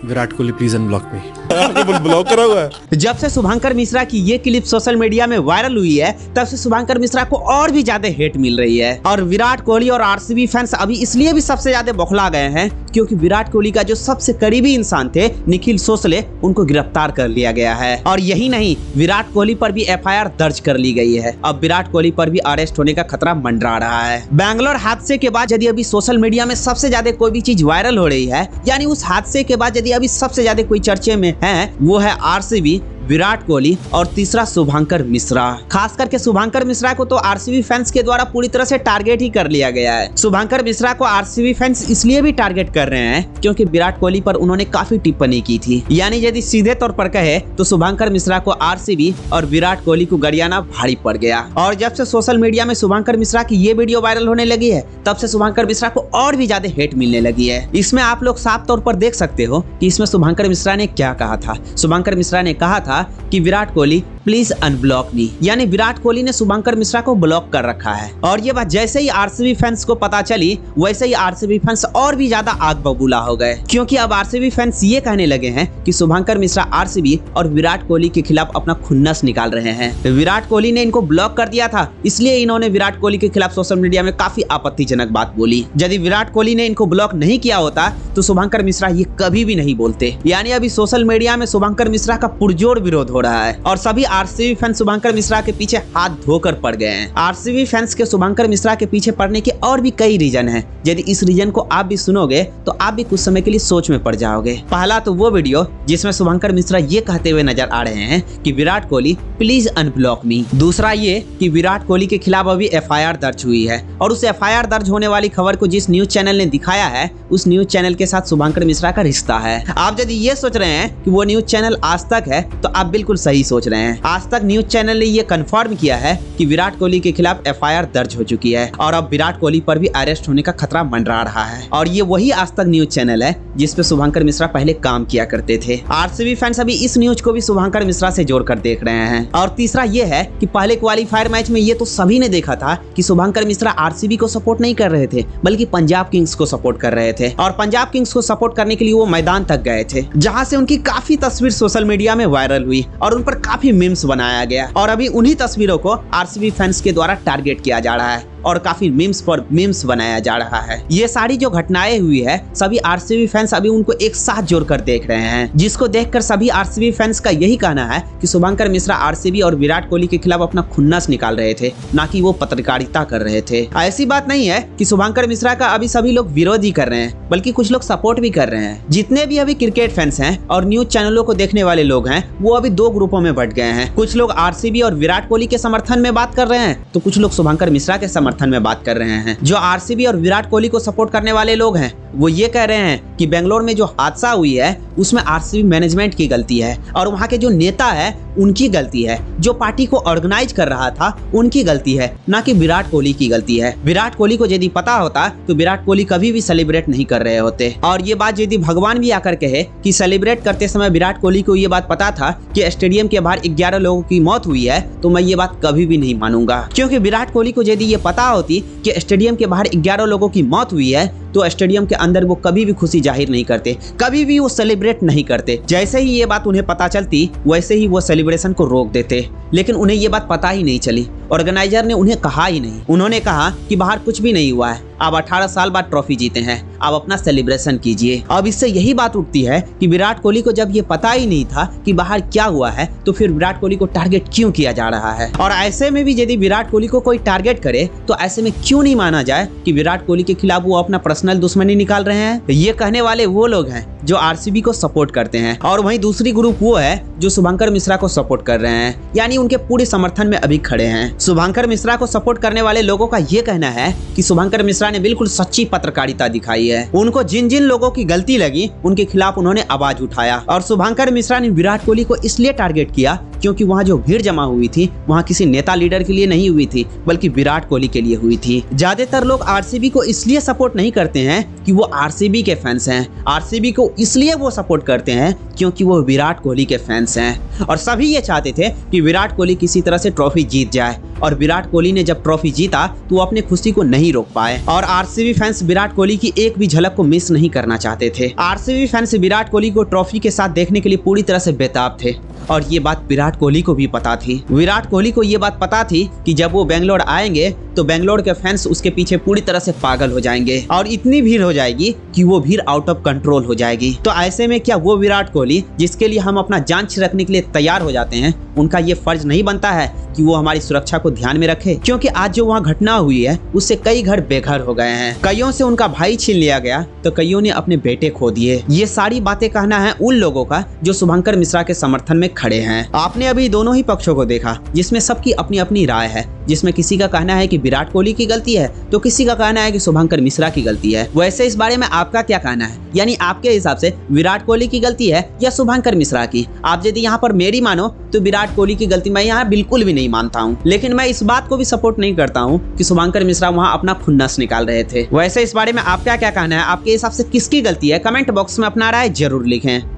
Virat Kohli please unblock me. Block करा हुआ है। जब से शुभंकर मिश्रा की ये क्लिप सोशल मीडिया में वायरल हुई है तब से शुभंकर मिश्रा को और भी ज्यादा हेट मिल रही है। और विराट कोहली और आरसीबी फैंस अभी इसलिए भी सबसे ज्यादा बौखला गए हैं क्योंकि विराट कोहली का जो सबसे करीबी इंसान थे निखिल सोसले, उनको गिरफ्तार कर लिया गया है। और यही नहीं, विराट कोहली पर भी एफआईआर दर्ज कर ली गई है। अब विराट कोहली पर भी अरेस्ट होने का खतरा मंडरा रहा है। बैंगलोर हादसे के बाद यदि अभी सोशल मीडिया में सबसे ज्यादा कोई भी चीज वायरल हो रही है, यानी उस हादसे के बाद यदि अभी सबसे ज्यादा कोई चर्चे में है, वो है आरसीबी, विराट कोहली और तीसरा शुभंकर मिश्रा। खास करके शुभंकर मिश्रा को तो आरसीबी फैंस के द्वारा पूरी तरह से टारगेट ही कर लिया गया है। शुभंकर मिश्रा को आरसीबी फैंस इसलिए भी टारगेट कर रहे हैं क्योंकि विराट कोहली पर उन्होंने काफी टिप्पणी की थी। यानी यदि सीधे तौर पर कहे तो शुभंकर मिश्रा को आरसीबी और विराट कोहली को गरियाना भारी पड़ गया। और जब से सोशल मीडिया में शुभंकर मिश्रा की ये वीडियो वायरल होने लगी है तब से शुभंकर मिश्रा को और भी ज्यादा हेट मिलने लगी है। इसमें आप लोग साफ तौर पर देख सकते हो कि इसमें शुभंकर मिश्रा ने क्या कहा था। शुभंकर मिश्रा ने कहा था कि विराट कोहली प्लीज अनब्लॉक मी, यानी विराट कोहली ने शुभंकर मिश्रा को ब्लॉक कर रखा है। और ये बात जैसे ही आरसीबी फैंस को पता चली वैसे ही आरसीबी फैंस और भी ज्यादा आग बबूला हो गए क्योंकि अब आरसीबी फैंस ये कहने लगे हैं कि शुभंकर मिश्रा आरसीबी और विराट कोहली के खिलाफ अपना खुन्नस निकाल रहे हैं। विराट कोहली ने इनको ब्लॉक कर दिया था, इसलिए इन्होंने विराट कोहली के खिलाफ सोशल मीडिया में काफी आपत्तिजनक बात बोली। यदि विराट कोहली ने इनको ब्लॉक नहीं किया होता तो शुभंकर मिश्रा ये कभी भी नहीं बोलते। यानी अभी सोशल मीडिया में शुभंकर मिश्रा का पुरजोर विरोध हो रहा है और सभी आरसीबी फैंस शुभंकर मिश्रा के पीछे हाथ धोकर पड़ गए हैं। आरसीबी फैंस के शुभंकर मिश्रा के पीछे पड़ने के और भी कई रीजन हैं। यदि इस रीजन को आप भी सुनोगे तो आप भी कुछ समय के लिए सोच में पड़ जाओगे। पहला तो वो वीडियो जिसमें शुभंकर मिश्रा ये कहते हुए नजर आ रहे हैं कि विराट कोहली प्लीज अनब्लॉक मी। दूसरा ये कि विराट कोहली के खिलाफ अभी एफआईआर दर्ज हुई है और उस एफआईआर दर्ज होने वाली खबर को जिस न्यूज चैनल ने दिखाया है उस न्यूज चैनल के साथ शुभंकर मिश्रा का रिश्ता है। आप यदि ये सोच रहे हैं कि वो न्यूज चैनल आज तक है तो आप बिल्कुल सही सोच रहे हैं। आज तक न्यूज चैनल ने ये कंफर्म किया है कि विराट कोहली के खिलाफ एफआईआर दर्ज हो चुकी है और अब विराट कोहली पर भी अरेस्ट होने का खतरा मंडरा रहा है। और ये वही आज तक न्यूज चैनल है जिसपे शुभंकर मिश्रा पहले काम किया करते थे। आरसीबी फैंस अभी इस न्यूज को भी शुभंकर मिश्रा से जोड़कर देख रहे हैं। और तीसरा ये है कि पहले क्वालीफायर मैच में ये तो सभी ने देखा था कि शुभंकर मिश्रा आरसीबी को सपोर्ट नहीं कर रहे थे बल्कि पंजाब किंग्स को सपोर्ट कर रहे थे। और पंजाब किंग्स को सपोर्ट करने के लिए वो मैदान तक गए थे जहां से उनकी काफी तस्वीर सोशल मीडिया में वायरल हुई और उन पर काफी मीम्स बनाया गया। और अभी उन्हीं तस्वीरों को आरसीबी फैंस के द्वारा टारगेट किया जा रहा है और काफी मीम्स पर मीम्स बनाया जा रहा है। ये सारी जो घटनाएं हुई है सभी आरसीबी फैंस अभी उनको एक साथ जोड़कर देख रहे हैं, जिसको देखकर सभी आरसीबी फैंस का यही कहना है कि शुभंकर मिश्रा आरसीबी और विराट कोहली के खिलाफ अपना खुन्नस निकाल रहे थे, ना कि वो पत्रकारिता कर रहे थे। ऐसी बात नहीं है कि शुभंकर मिश्रा का अभी सभी लोग विरोध ही कर रहे हैं बल्कि कुछ लोग सपोर्ट भी कर रहे हैं। जितने भी अभी क्रिकेट फैंस हैं और न्यूज चैनलों को देखने वाले लोग हैं वो अभी दो ग्रुपों में बंट गए हैं। कुछ लोग आरसीबी और विराट कोहली के समर्थन में बात कर रहे हैं तो कुछ लोग शुभंकर मिश्रा के समर्थन में बात कर रहे हैं। जो आरसीबी और विराट कोहली को सपोर्ट करने वाले लोग हैं वो ये कह रहे हैं कि बेंगलोर में जो हादसा हुई है उसमें आरसीबी मैनेजमेंट की गलती है और वहां के जो नेता है उनकी गलती है, जो पार्टी को ऑर्गेनाइज कर रहा था उनकी गलती है, ना कि विराट कोहली की गलती है। विराट कोहली को यदि पता होता तो विराट कोहली कभी भी सेलिब्रेट नहीं कर रहे होते। और ये बात यदि भगवान भी आकर कहे कि सेलिब्रेट करते समय विराट कोहली को ये बात पता था कि स्टेडियम के बाहर 11 लोगों की मौत हुई है तो मैं ये बात कभी भी नहीं मानूंगा। क्योंकि विराट कोहली को यदि ये पता होती कि स्टेडियम के बाहर 11 लोगों की मौत हुई है तो स्टेडियम के अंदर वो कभी भी खुशी जाहिर नहीं करते, कभी भी वो सेलिब्रेट नहीं करते। जैसे ही ये बात उन्हें पता चलती वैसे ही वो सेलिब्रेशन को रोक देते, लेकिन उन्हें ये बात पता ही नहीं चली। ऑर्गेनाइजर ने उन्हें कहा ही नहीं। उन्होंने कहा कि बाहर कुछ भी नहीं हुआ है, आप 18 साल बाद ट्रॉफी जीते हैं, आप अपना सेलिब्रेशन कीजिए। अब इससे यही बात उठती है कि विराट कोहली को जब ये पता ही नहीं था कि बाहर क्या हुआ है तो फिर विराट कोहली को टारगेट क्यों किया जा रहा है। और ऐसे में भी यदि विराट कोहली को कोई टारगेट करे तो ऐसे में क्यों नहीं माना जाए कि विराट कोहली के खिलाफ वो अपना पर्सनल दुश्मनी निकाल रहे हैं। ये कहने वाले वो लोग हैं जो आरसीबी को सपोर्ट करते हैं और वहीं दूसरी ग्रुप वो है जो शुभंकर मिश्रा को सपोर्ट कर रहे हैं, यानी उनके पूरे समर्थन में अभी खड़े हैं। शुभंकर मिश्रा को सपोर्ट करने वाले लोगों का ये कहना है कि शुभंकर मिश्रा ने बिल्कुल सच्ची पत्रकारिता दिखाई है। उनको जिन जिन लोगों की गलती लगी उनके खिलाफ उन्होंने आवाज उठाया और शुभंकर मिश्रा ने विराट कोहली को इसलिए टारगेट किया क्योंकि वहाँ जो भीड़ जमा हुई थी वहाँ किसी नेता लीडर के लिए नहीं हुई थी, बल्कि विराट कोहली के लिए हुई थी। ज्यादातर लोग आरसीबी को इसलिए सपोर्ट नहीं करते हैं कि वो आरसीबी के फैंस हैं। आरसीबी को इसलिए वो सपोर्ट करते हैं क्योंकि वो विराट कोहली के फैंस हैं। और सभी ये चाहते थे कि विराट कोहली किसी तरह से ट्रॉफी जीत जाए, और विराट कोहली ने जब ट्रॉफी जीता तो वो अपनी खुशी को नहीं रोक पाए। और आरसीबी फैंस विराट कोहली की एक भी झलक को मिस नहीं करना चाहते थे। आरसीबी फैंस विराट कोहली को ट्रॉफी के साथ देखने के लिए पूरी तरह से बेताब थे, और ये बात विराट कोहली को भी पता थी। विराट कोहली को ये बात पता थी कि जब वो बेंगलोर आएंगे तो बेंगलोर के फैंस उसके पीछे पूरी तरह से पागल हो जाएंगे, और इतनी भीड़ हो जाएगी कि वो भीड़ आउट ऑफ कंट्रोल हो जाएगी। तो ऐसे में क्या वो विराट कोहली जिसके लिए हम अपना जान छिड़कने के लिए तैयार हो जाते हैं, उनका ये फर्ज नहीं बनता है कि वो हमारी सुरक्षा को ध्यान में रखे? क्योंकि आज जो वहाँ घटना हुई है उससे कई घर बेघर हो गए हैं, कईयों से उनका भाई छीन लिया गया, तो कईयों ने अपने बेटे खो दिए। ये सारी बातें कहना है उन लोगों का जो शुभंकर मिश्रा के समर्थन में खड़े हैं। आपने अभी दोनों ही पक्षों को देखा, जिसमें सबकी अपनी अपनी राय है, जिसमें किसी का कहना है कि विराट कोहली की गलती है तो किसी का कहना है कि शुभंकर मिश्रा की गलती है। वैसे इस बारे में आपका क्या कहना है? यानी आपके हिसाब से विराट कोहली की गलती है या शुभंकर मिश्रा की? आप यदि यहाँ पर मेरी मानो तो विराट कोहली की गलती मैं यहाँ बिल्कुल भी नहीं मानता हूँ, लेकिन मैं इस बात को भी सपोर्ट नहीं करता हूँ कि शुभंकर मिश्रा वहाँ अपना खुन्नस निकाल रहे थे। वैसे इस बारे में आपका क्या कहना है? आपके हिसाब से किसकी गलती है? कमेंट बॉक्स में अपना राय जरूर लिखें।